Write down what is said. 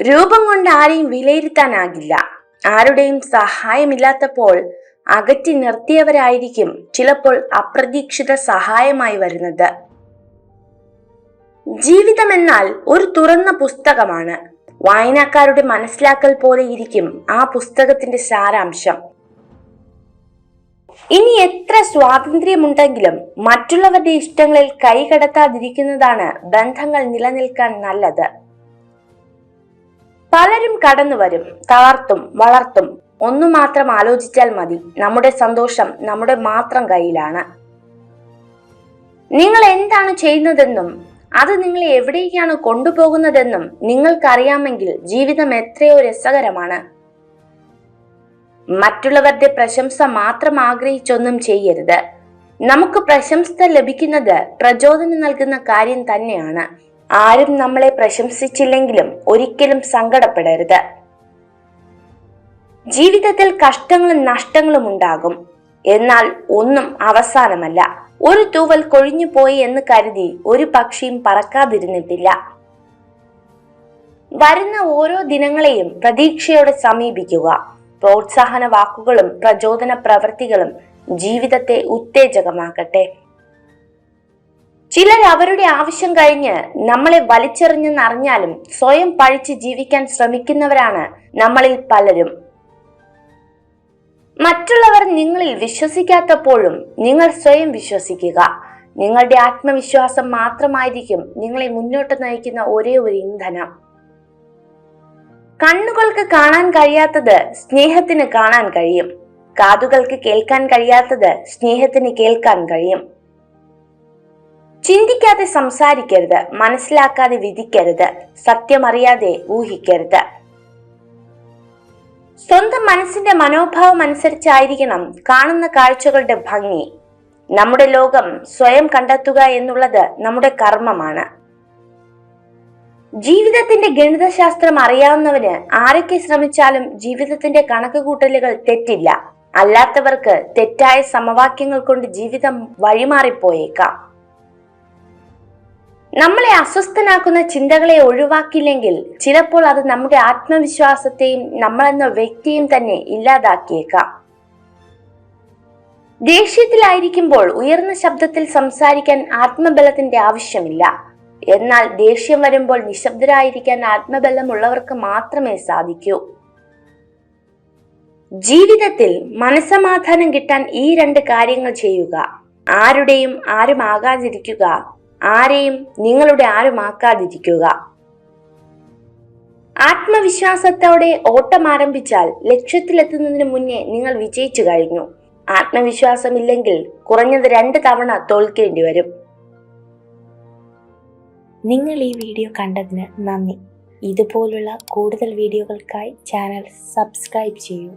രൂപം കൊണ്ട് ആരെയും വിലയിരുത്താനാകില്ല. ആരുടെയും സഹായമില്ലാത്തപ്പോൾ അകറ്റി നിർത്തിയവരായിരിക്കും ചിലപ്പോൾ അപ്രതീക്ഷിത സഹായമായി വരുന്നത്. ജീവിതം എന്നാൽ ഒരു തുറന്ന പുസ്തകമാണ്. വായനക്കാരുടെ മനസ്സിലാക്കൽ പോലെ ഇരിക്കും ആ പുസ്തകത്തിന്റെ സാരാംശം. ഇനി എത്ര സ്വാതന്ത്ര്യമുണ്ടെങ്കിലും മറ്റുള്ളവരുടെ ഇഷ്ടങ്ങളിൽ കൈകടത്താതിരിക്കുന്നതാണ് ബന്ധങ്ങൾ നിലനിൽക്കാൻ നല്ലത്. പലരും കടന്നു വരും, തളർത്തും വളർത്തും. ഒന്നു മാത്രം ആലോചിച്ചാൽ മതി, നമ്മുടെ സന്തോഷം നമ്മുടെ മാത്രം കയ്യിലാണ്. നിങ്ങൾ എന്താണ് ചെയ്യുന്നതെന്നും അത് നിങ്ങളെ എവിടേക്കാണ് കൊണ്ടുപോകുന്നതെന്നും നിങ്ങൾക്കറിയാമെങ്കിൽ ജീവിതം എത്രയോ രസകരമാണ്. മറ്റുള്ളവരുടെ പ്രശംസ മാത്രം ആഗ്രഹിച്ചൊന്നും ചെയ്യരുത്. നമുക്ക് പ്രശംസ ലഭിക്കുന്നത് പ്രചോദനം നൽകുന്ന കാര്യം തന്നെയാണ്. ആരും നമ്മളെ പ്രശംസിച്ചില്ലെങ്കിലും ഒരിക്കലും സങ്കടപ്പെടരുത്. ജീവിതത്തിൽ കഷ്ടങ്ങളും നഷ്ടങ്ങളും ഉണ്ടാകും. എന്നാൽ ഒന്നും അവസാനമല്ല. ഒരു തൂവൽ കൊഴിഞ്ഞു പോയി എന്ന് കരുതി ഒരു പക്ഷിയും പറക്കാതിരുന്നിട്ടില്ല. വരുന്ന ഓരോ ദിനങ്ങളെയും പ്രതീക്ഷയോടെ സമീപിക്കുക. പ്രോത്സാഹന വാക്കുകളും പ്രചോദന പ്രവൃത്തികളും ജീവിതത്തെ ഉത്തേജകമാക്കട്ടെ. ചിലർ അവരുടെ ആവശ്യം കഴിഞ്ഞ് നമ്മളെ വലിച്ചെറിഞ്ഞെന്നറിഞ്ഞാലും സ്വയം പഴിച്ച് ജീവിക്കാൻ ശ്രമിക്കുന്നവരാണ് നമ്മളിൽ പലരും. മറ്റുള്ളവർ നിങ്ങളിൽ വിശ്വസിക്കാത്തപ്പോഴും നിങ്ങൾ സ്വയം വിശ്വസിക്കുക. നിങ്ങളുടെ ആത്മവിശ്വാസം മാത്രമായിരിക്കും നിങ്ങളെ മുന്നോട്ട് നയിക്കുന്ന ഒരേ ഒരു ഇന്ധനം. കണ്ണുകൾക്ക് കാണാൻ കഴിയാത്തത് സ്നേഹത്തിന് കാണാൻ കഴിയും. കാതുകൾക്ക് കേൾക്കാൻ കഴിയാത്തത് സ്നേഹത്തിന് കേൾക്കാൻ കഴിയും. ചിന്തിക്കാതെ സംസാരിക്കരുത്, മനസ്സിലാക്കാതെ വിധിക്കരുത്, സത്യമറിയാതെ ഊഹിക്കരുത്. സ്വന്തം മനസ്സിന്റെ മനോഭാവം അനുസരിച്ചായിരിക്കണം കാണുന്ന കാഴ്ചകളുടെ ഭംഗി. നമ്മുടെ ലോകം സ്വയം കണ്ടെത്തുക എന്നുള്ളത് നമ്മുടെ കർമ്മമാണ്. ജീവിതത്തിന്റെ ഗണിതശാസ്ത്രം അറിയാവുന്നവന് ആരൊക്കെ ശ്രമിച്ചാലും ജീവിതത്തിന്റെ കണക്കുകൂട്ടലുകൾ തെറ്റില്ല. അല്ലാത്തവർക്ക് തെറ്റായ സമവാക്യങ്ങൾ കൊണ്ട് ജീവിതം വഴിമാറിപ്പോയേക്കാം. നമ്മളെ അസ്വസ്ഥനാക്കുന്ന ചിന്തകളെ ഒഴിവാക്കില്ലെങ്കിൽ ചിലപ്പോൾ അത് നമ്മുടെ ആത്മവിശ്വാസത്തെയും നമ്മളെന്ന വ്യക്തിയും തന്നെ ഇല്ലാതാക്കിയേക്കാം. ദേഷ്യത്തിലായിരിക്കുമ്പോൾ ഉയർന്ന ശബ്ദത്തിൽ സംസാരിക്കാൻ ആത്മബലത്തിന്റെ ആവശ്യമില്ല. എന്നാൽ ദേഷ്യം വരുമ്പോൾ നിശബ്ദരായിരിക്കാൻ ആത്മബലമുള്ളവർക്ക് മാത്രമേ സാധിക്കൂ. ജീവിതത്തിൽ മനസ്സമാധാനം കിട്ടാൻ ഈ രണ്ട് കാര്യങ്ങൾ ചെയ്യുക. ആരുടെയും ആരുമാകാതിരിക്കുക, ആരെയും നിങ്ങളുടെ ആരുമാക്കാതിരിക്കുക. ആത്മവിശ്വാസത്തോടെ ഓട്ടം ആരംഭിച്ചാൽ ലക്ഷ്യത്തിലെത്തുന്നതിന് മുന്നേ നിങ്ങൾ വിജയിച്ചു കഴിഞ്ഞു. ആത്മവിശ്വാസമില്ലെങ്കിൽ കുറഞ്ഞത് 2 തവണ തോൽക്കേണ്ടി വരും. നിങ്ങൾ ഈ വീഡിയോ കണ്ടതിന് നന്ദി. ഇതുപോലുള്ള കൂടുതൽ വീഡിയോകൾക്കായി ചാനൽ സബ്സ്ക്രൈബ് ചെയ്യൂ.